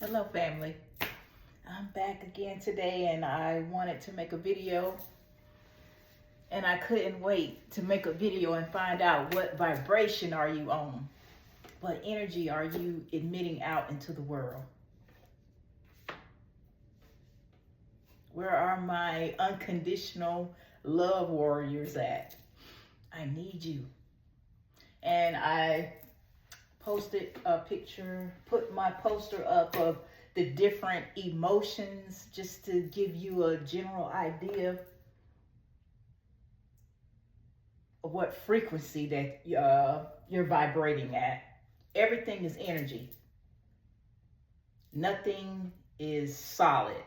Hello family, I'm back again today and I wanted to make a video and I couldn't wait to make a video and find out what vibration are you on? What energy are you emitting out into the world? Where are my unconditional love warriors at? I need you. And I posted a picture, put my poster up of the different emotions just to give you a general idea of what frequency that you're vibrating at. Everything is energy. Nothing is solid.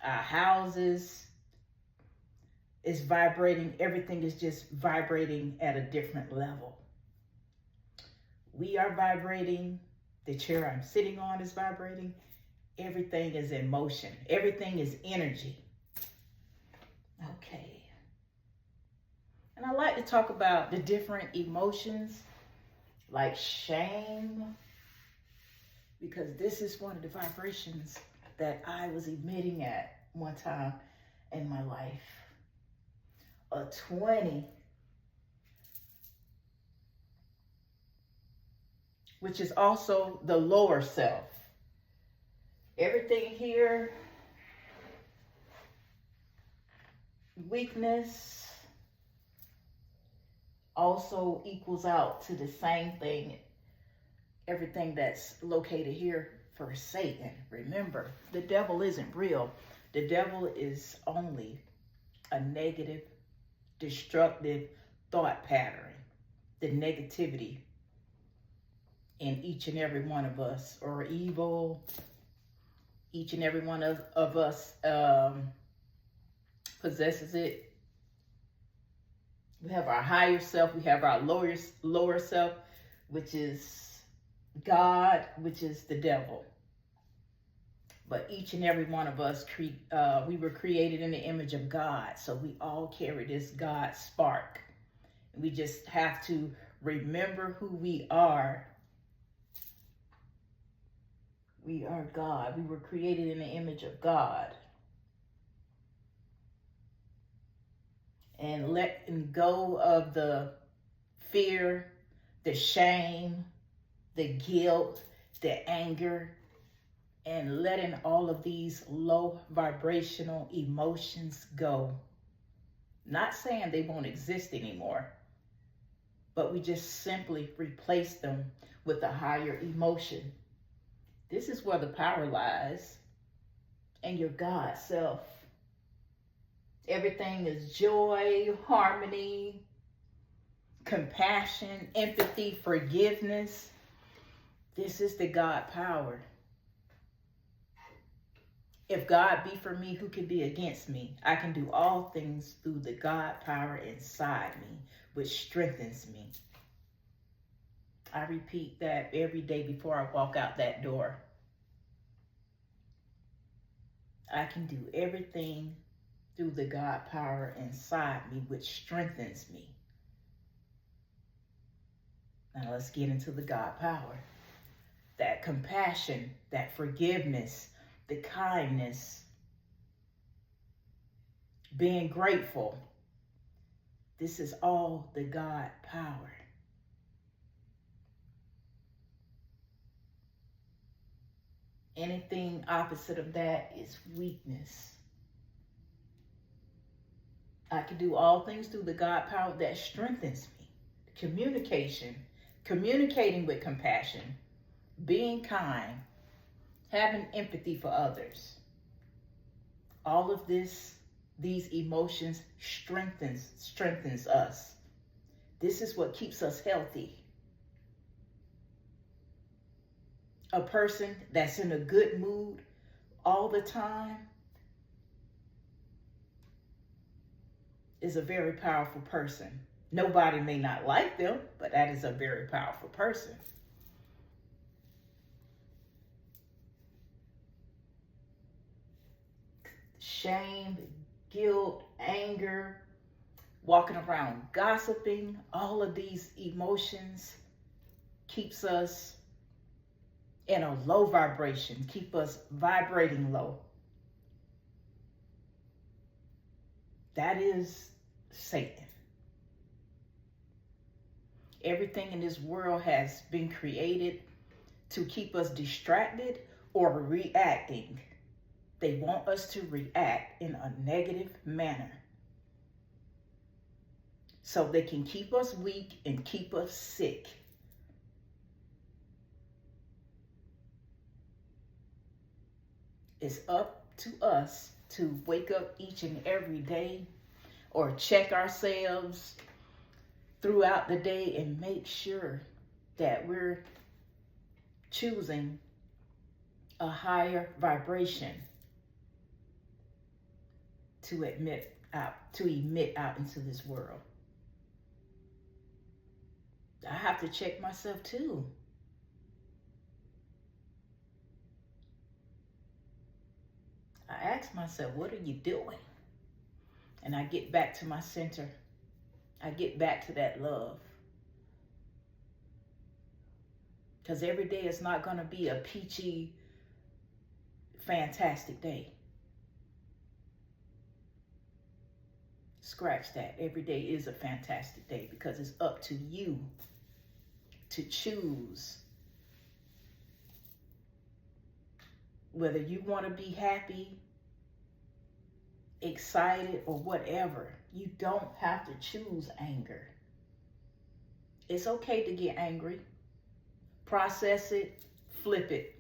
Our houses is vibrating. Everything is just vibrating at a different level. We are vibrating. The chair I'm sitting on is vibrating. Everything is in motion. Everything is energy. Okay. And I like to talk about the different emotions like shame, because this is one of the vibrations that I was emitting at one time in my life. A 20, which is also the lower self. Everything here, weakness, also equals out to the same thing. Everything that's located here for Satan. Remember, the devil isn't real. The devil is only a negative, destructive thought pattern. The negativity in each and every one of us, or evil. Each and every one of us possesses it. We have our higher self. We have our lower self, which is God, which is the devil. But each and every one of us, we were created in the image of God. So we all carry this God spark. We just have to remember who we are. We are God. We were created in the image of God. And letting go of the fear, the shame, the guilt, the anger, and letting all of these low vibrational emotions go. Not saying they won't exist anymore, but we just simply replace them with a higher emotion. This is where the power lies in your God self. Everything is joy, harmony, compassion, empathy, forgiveness. This is the God power. If God be for me, who can be against me? I can do all things through the God power inside me, which strengthens me. I repeat that every day before I walk out that door. I can do everything through the God power inside me, which strengthens me. Now let's get into the God power. That compassion, that forgiveness, the kindness, being grateful. This is all the God power. Anything opposite of that is weakness. I can do all things through the God power that strengthens me. Communication, communicating with compassion, being kind, having empathy for others. All of these emotions strengthens us. This is what keeps us healthy. A person that's in a good mood all the time is a very powerful person. Nobody may not like them, but that is a very powerful person. Shame, guilt, anger, walking around gossiping, all of these emotions keeps us in a low vibration, keep us vibrating low. That is Satan. Everything in this world has been created to keep us distracted or reacting. They want us to react in a negative manner, so they can keep us weak and keep us sick. It's up to us to wake up each and every day or check ourselves throughout the day and make sure that we're choosing a higher vibration to emit out into this world. I have to check myself too. I ask myself, what are you doing? And I get back to my center. I get back to that love. Because every day is not going to be a peachy, fantastic day. Scratch that. Every day is a fantastic day because it's up to you to choose whether you want to be happy, excited, or whatever. You don't have to choose anger. It's okay to get angry. Process it, flip it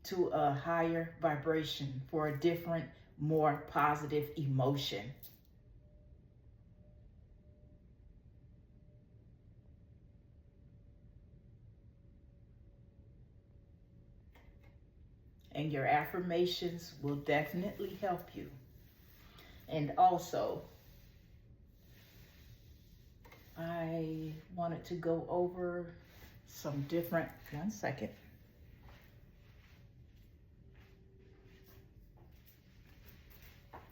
to a higher vibration for a different, more positive emotion. And your affirmations will definitely help you. And also, I wanted to go over some different, one second.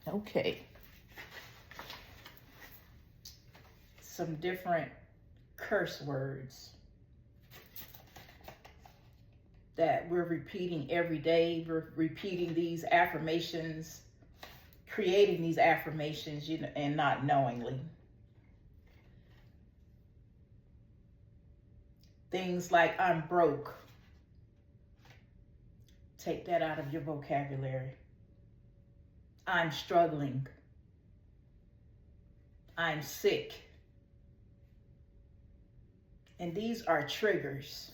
Okay. Some different curse words that we're repeating every day. We're repeating these affirmations, creating these affirmations, and not knowingly. Things like I'm broke. Take that out of your vocabulary. I'm struggling. I'm sick. And these are triggers.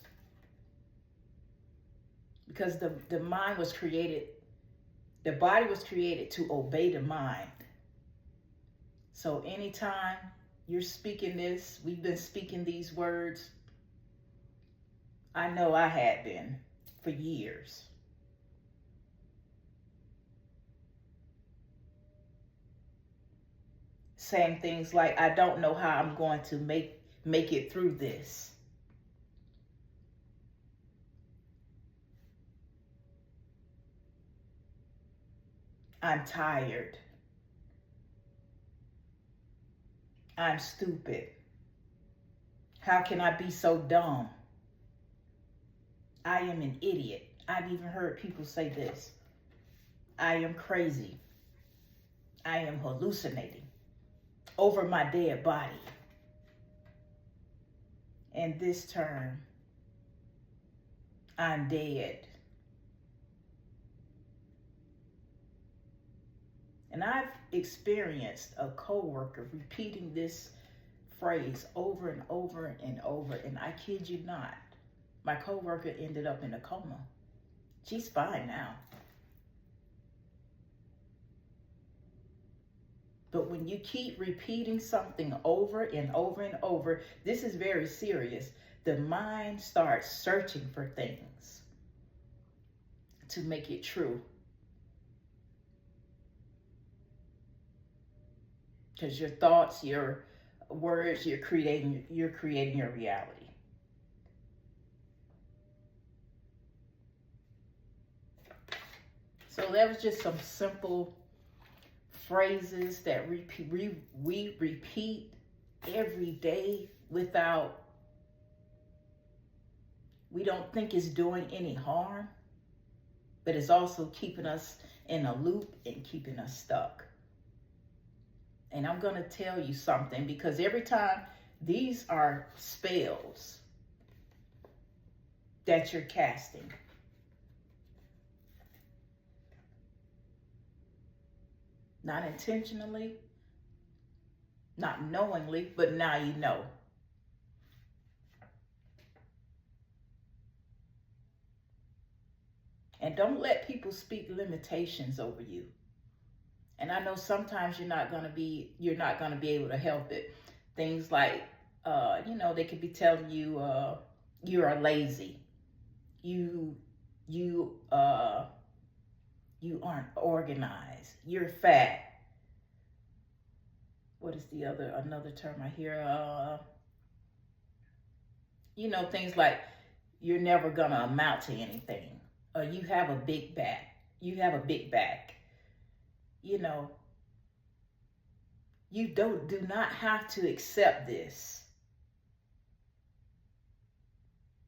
Because the mind was created, the body was created to obey the mind. So anytime you're speaking this, we've been speaking these words. I know I had been for years. Saying things like, I don't know how I'm going to make it through this. I'm tired. I'm stupid. How can I be so dumb? I am an idiot. I've even heard people say this. I am crazy. I am hallucinating over my dead body. And this term, I'm dead. And I've experienced a coworker repeating this phrase over and over and over, and I kid you not, my coworker ended up in a coma. She's fine now. But when you keep repeating something over and over and over, this is very serious. The mind starts searching for things to make it true. Because your thoughts, your words, you're creating your reality. So that was just some simple phrases that we repeat every day without We don't think it's doing any harm, but it's also keeping us in a loop and keeping us stuck. And I'm going to tell you something, because every time, these are spells that you're casting. Not intentionally, not knowingly, but now you know. And don't let people speak limitations over you. And I know sometimes you're not gonna be able to help it. Things like, they could be telling you you are lazy, you you uh, you aren't organized, you're fat. What is another term I hear? Things like you're never gonna amount to anything, or you have a big back. You have a big back. You know, you do not have to accept this.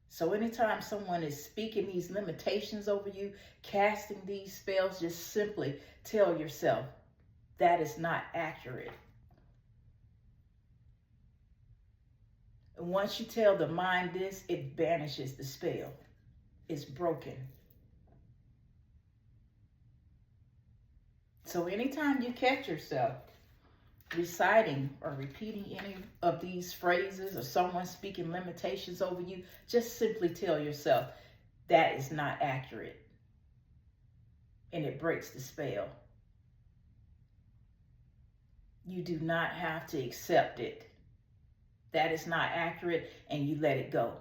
So anytime someone is speaking these limitations over you, casting these spells, just simply tell yourself that is not accurate. And once you tell the mind this, it banishes the spell. It's broken. So anytime you catch yourself reciting or repeating any of these phrases, or someone speaking limitations over you, just simply tell yourself that is not accurate. And it breaks the spell. You do not have to accept it. That is not accurate, and you let it go.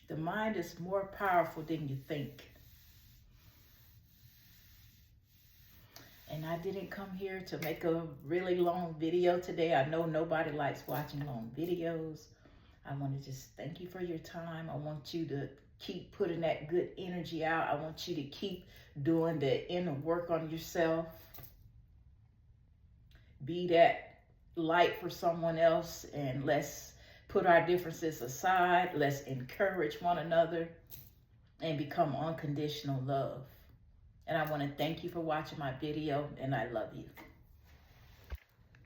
The mind is more powerful than you think. And I didn't come here to make a really long video today. I know nobody likes watching long videos. I want to just thank you for your time. I want you to keep putting that good energy out. I want you to keep doing the inner work on yourself. Be that light for someone else, and let's put our differences aside. Let's encourage one another and become unconditional love. And I want to thank you for watching my video, and I love you.